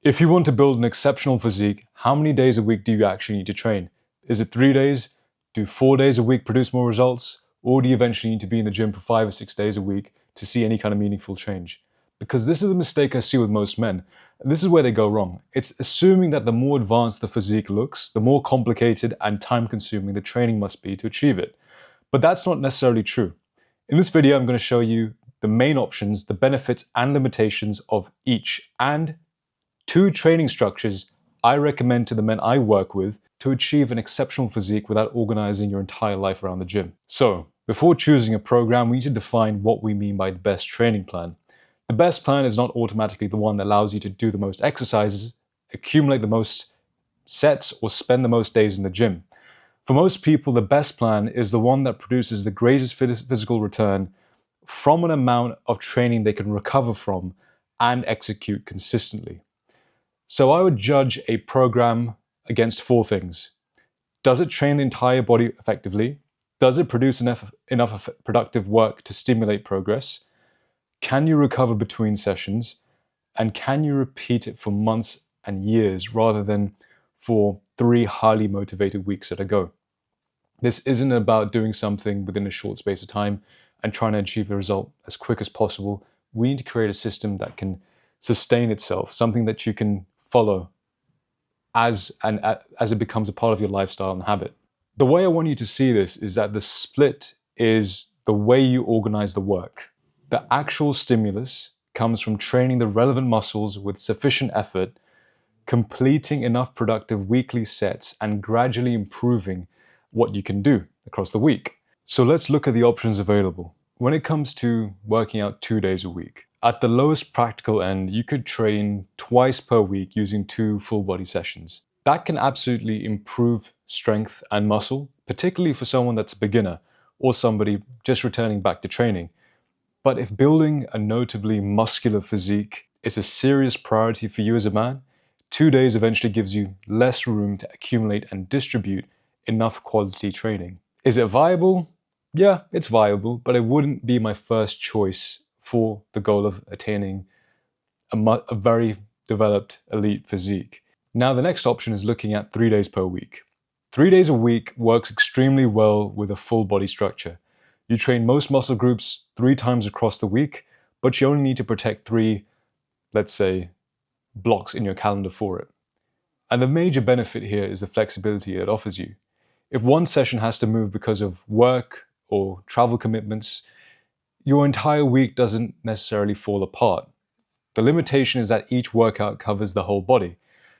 If you want to build an exceptional physique, how many days a week do you actually need to train? Is it 3 days? Do 4 days a week produce more results? Or do you eventually need to be in the gym for 5 or 6 days a week to see any kind of meaningful change? Because this is the mistake I see with most men. And this is where they go wrong. It's assuming that the more advanced the physique looks, the more complicated and time-consuming the training must be to achieve it. But that's not necessarily true. In this video, I'm going to show you the main options, the benefits and limitations of each, and 2 training structures I recommend to the men I work with to achieve an exceptional physique without organizing your entire life around the gym. So, before choosing a program, we need to define what we mean by the best training plan. The best plan is not automatically the one that allows you to do the most exercises, accumulate the most sets, or spend the most days in the gym. For most people, the best plan is the one that produces the greatest physical return from an amount of training they can recover from and execute consistently. So I would judge a program against 4 things. Does it train the entire body effectively? Does it produce enough productive work to stimulate progress? Can you recover between sessions? And can you repeat it for months and years rather than for 3 highly motivated weeks at a go? This isn't about doing something within a short space of time and trying to achieve a result as quick as possible. We need to create a system that can sustain itself, something that you can follow as it becomes a part of your lifestyle and habit. The way I want you to see this is that the split is the way you organize the work. The actual stimulus comes from training the relevant muscles with sufficient effort, completing enough productive weekly sets, and gradually improving what you can do across the week. So let's look at the options available. When it comes to working out 2 days a week, at the lowest practical end, you could train twice per week using 2 full body sessions. That can absolutely improve strength and muscle, particularly for someone that's a beginner or somebody just returning back to training. But if building a notably muscular physique is a serious priority for you as a man, 2 days eventually gives you less room to accumulate and distribute enough quality training. Is it viable? Yeah, it's viable, but it wouldn't be my first choice for the goal of attaining a very developed elite physique. Now, the next option is looking at 3 days per week. 3 days a week works extremely well with a full body structure. You train most muscle groups 3 times across the week, but you only need to protect 3, let's say, blocks in your calendar for it. And the major benefit here is the flexibility it offers you. If one session has to move because of work or travel commitments, your entire week doesn't necessarily fall apart. The limitation is that each workout covers the whole body,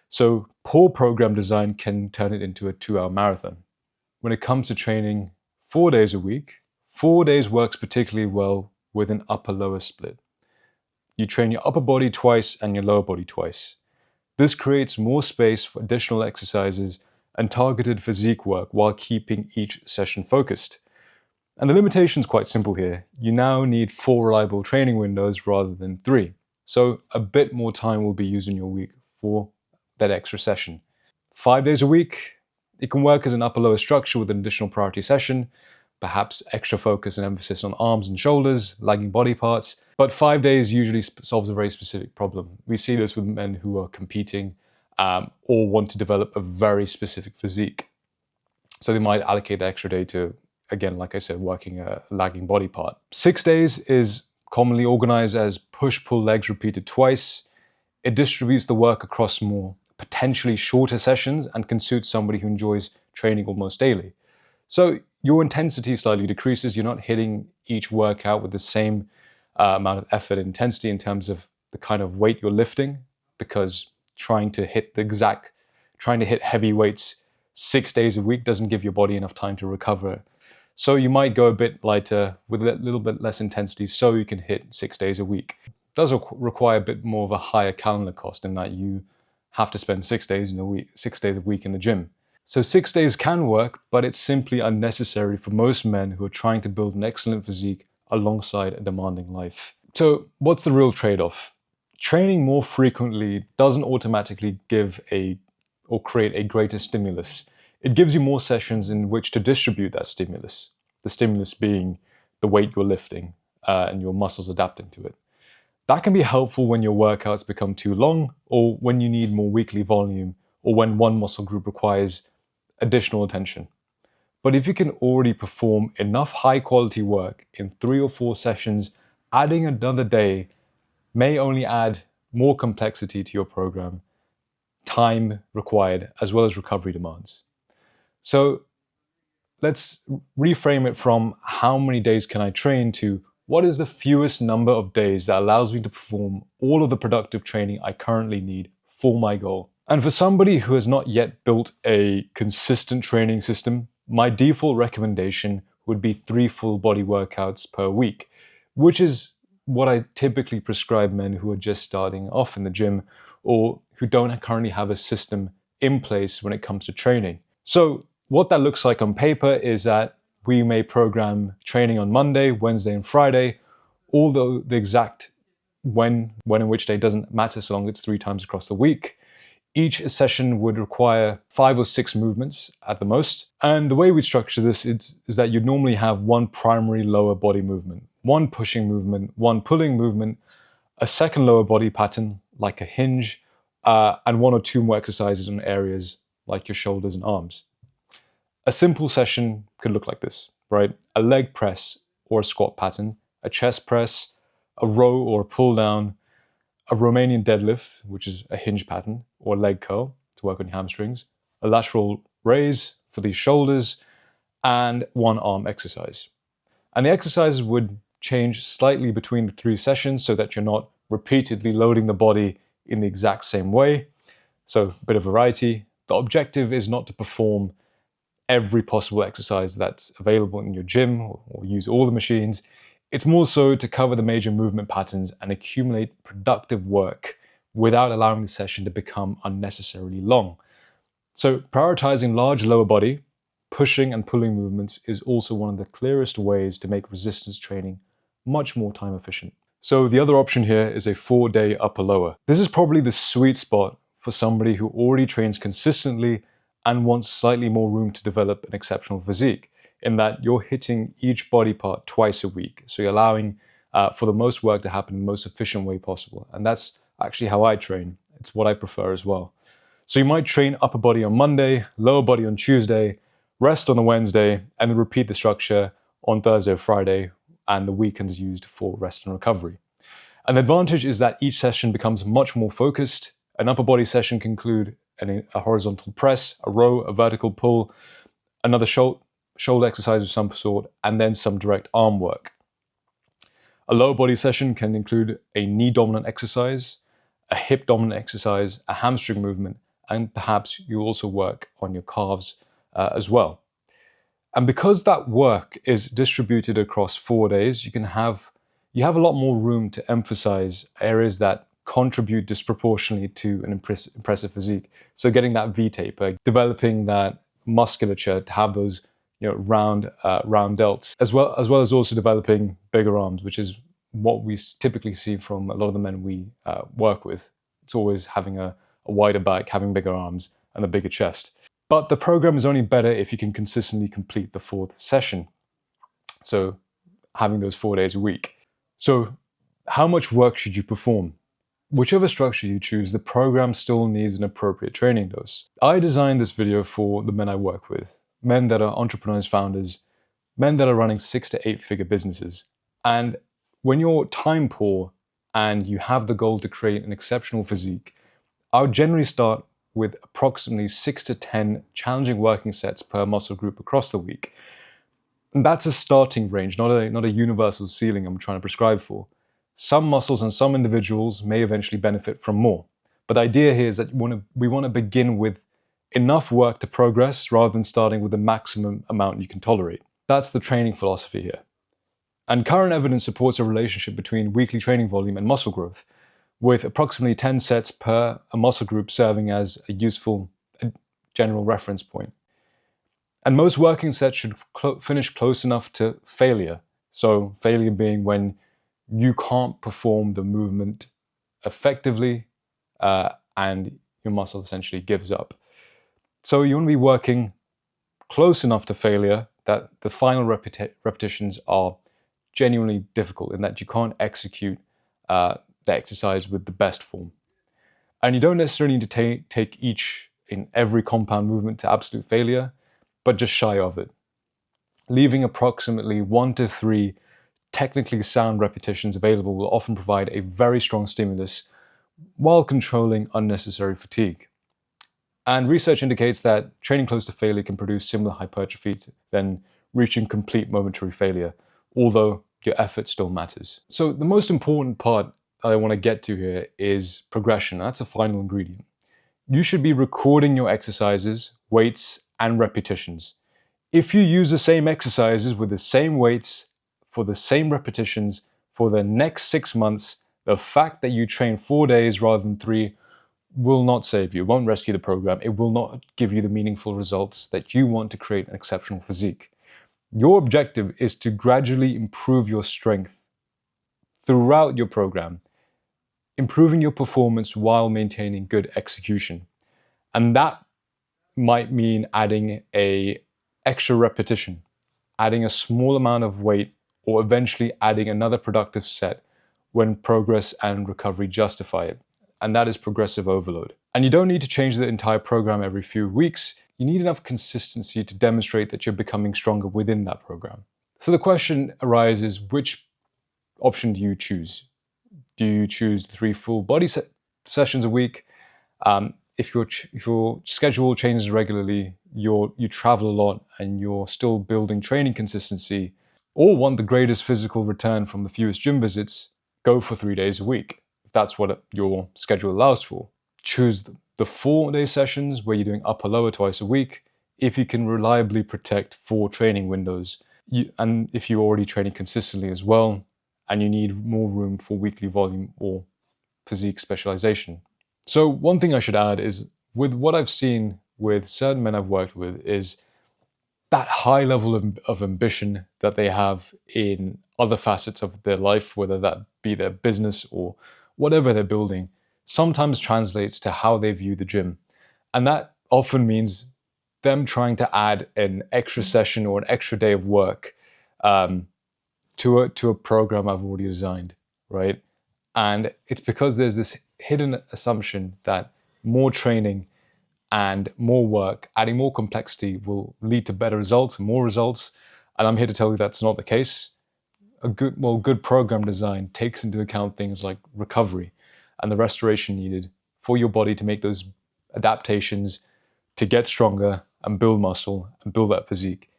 so poor program design can turn it into a 2-hour marathon. When it comes to training 4 days a week, 4 days works particularly well with an upper-lower split. You train your upper body twice and your lower body twice. This creates more space for additional exercises and targeted physique work while keeping each session focused. And the limitation is quite simple here. You now need 4 reliable training windows rather than 3. So a bit more time will be used in your week for that extra session. 5 days a week, it can work as an upper-lower structure with an additional priority session, perhaps extra focus and emphasis on arms and shoulders, lagging body parts. But 5 days usually solves a very specific problem. We see this with men who are competing or want to develop a very specific physique. So they might allocate the extra day to, again, like I said, working a lagging body part. 6 days is commonly organized as push-pull legs repeated twice. It distributes the work across more potentially shorter sessions and can suit somebody who enjoys training almost daily. So your intensity slightly decreases. You're not hitting each workout with the same amount of effort and intensity in terms of the kind of weight you're lifting, because trying to hit heavy weights 6 days a week doesn't give your body enough time to recover. So you might go a bit lighter with a little bit less intensity so you can hit 6 days a week. It does require a bit more of a higher calendar cost in that you have to spend 6 days a week in the gym. So 6 days can work, but it's simply unnecessary for most men who are trying to build an excellent physique alongside a demanding life. So what's the real trade-off? Training more frequently doesn't automatically create a greater stimulus. It gives you more sessions in which to distribute that stimulus. The stimulus being the weight you're lifting and your muscles adapting to it. That can be helpful when your workouts become too long, or when you need more weekly volume, or when one muscle group requires additional attention. But if you can already perform enough high quality work in 3 or 4 sessions, adding another day may only add more complexity to your program, time required, as well as recovery demands. So let's reframe it from how many days can I train to what is the fewest number of days that allows me to perform all of the productive training I currently need for my goal. And for somebody who has not yet built a consistent training system, my default recommendation would be 3 full body workouts per week, which is what I typically prescribe men who are just starting off in the gym or who don't currently have a system in place when it comes to training. So what that looks like on paper is that we may program training on Monday, Wednesday, and Friday, although the exact when and which day doesn't matter so long as it's 3 times across the week. Each session would require 5 or 6 movements at the most. And the way we structure this is that you'd normally have one primary lower body movement, one pushing movement, one pulling movement, a second lower body pattern like a hinge, and 1 or 2 more exercises on areas like your shoulders and arms. A simple session could look like this, right? A leg press or a squat pattern, a chest press, a row or a pull down, a Romanian deadlift, which is a hinge pattern, or a leg curl to work on your hamstrings, a lateral raise for the shoulders, and 1 arm exercise. And the exercises would change slightly between the 3 sessions so that you're not repeatedly loading the body in the exact same way. So a bit of variety. The objective is not to perform every possible exercise that's available in your gym or use all the machines. It's more so to cover the major movement patterns and accumulate productive work without allowing the session to become unnecessarily long. So prioritizing large lower body, pushing and pulling movements is also one of the clearest ways to make resistance training much more time efficient. So the other option here is a 4-day upper lower. This is probably the sweet spot for somebody who already trains consistently and wants slightly more room to develop an exceptional physique, in that you're hitting each body part twice a week. So you're allowing for the most work to happen in the most efficient way possible. And that's actually how I train. It's what I prefer as well. So you might train upper body on Monday, lower body on Tuesday, rest on the Wednesday, and then repeat the structure on Thursday or Friday, and the weekends used for rest and recovery. And the advantage is that each session becomes much more focused. An upper body session can include a horizontal press, a row, a vertical pull, another shoulder exercise of some sort, and then some direct arm work. A lower body session can include a knee dominant exercise, a hip dominant exercise, a hamstring movement, and perhaps you also work on your calves as well. And because that work is distributed across 4 days, you have a lot more room to emphasize areas that contribute disproportionately to an impressive physique. So getting that V-taper, developing that musculature to have those round delts, as well as also developing bigger arms, which is what we typically see from a lot of the men we work with. It's always having a wider back, having bigger arms, and a bigger chest. But the program is only better if you can consistently complete the 4th session. So having those 4 days a week. So how much work should you perform? Whichever structure you choose, the program still needs an appropriate training dose. I designed this video for the men I work with, men that are entrepreneurs, founders, men that are running 6 to 8 figure businesses. And when you're time poor and you have the goal to create an exceptional physique, I would generally start with approximately 6 to 10 challenging working sets per muscle group across the week. And that's a starting range, not a universal ceiling I'm trying to prescribe for. Some muscles and some individuals may eventually benefit from more. But the idea here is that we want to begin with enough work to progress rather than starting with the maximum amount you can tolerate. That's the training philosophy here. And current evidence supports a relationship between weekly training volume and muscle growth, with approximately 10 sets per a muscle group serving as a useful general reference point. And most working sets should finish close enough to failure. So failure being when you can't perform the movement effectively and your muscle essentially gives up. So you want to be working close enough to failure that the final repetitions are genuinely difficult, in that you can't execute the exercise with the best form. And you don't necessarily need to take each in every compound movement to absolute failure, but just shy of it. Leaving approximately 1 to 3 technically sound repetitions available will often provide a very strong stimulus while controlling unnecessary fatigue. And research indicates that training close to failure can produce similar hypertrophy than reaching complete momentary failure, although your effort still matters. So the most important part that I want to get to here is progression. That's a final ingredient. You should be recording your exercises, weights, and repetitions. If you use the same exercises with the same weights for the same repetitions for the next 6 months, the fact that you train 4 days rather than 3 will not save you, it won't rescue the program, it will not give you the meaningful results that you want to create an exceptional physique. Your objective is to gradually improve your strength throughout your program, improving your performance while maintaining good execution. And that might mean adding an extra repetition, adding a small amount of weight, or eventually adding another productive set when progress and recovery justify it. And that is progressive overload. And you don't need to change the entire program every few weeks. You need enough consistency to demonstrate that you're becoming stronger within that program. So the question arises, which option do you choose? Do you choose 3 full body sessions a week? If your schedule changes regularly, you travel a lot and you're still building training consistency, or want the greatest physical return from the fewest gym visits, go for 3 days a week. If that's what your schedule allows for. Choose the 4-day sessions where you're doing upper lower twice a week if you can reliably protect 4 training windows. And if you're already training consistently as well, and you need more room for weekly volume or physique specialization. So one thing I should add is, with what I've seen with certain men I've worked with, is that high level of ambition that they have in other facets of their life, whether that be their business or whatever they're building, sometimes translates to how they view the gym. And that often means them trying to add an extra session or an extra day of work to a program I've already designed, right? And it's because there's this hidden assumption that more training and more work, adding more complexity, will lead to better results and more results. And I'm here to tell you that's not the case. Good program design takes into account things like recovery and the restoration needed for your body to make those adaptations to get stronger and build muscle and build that physique.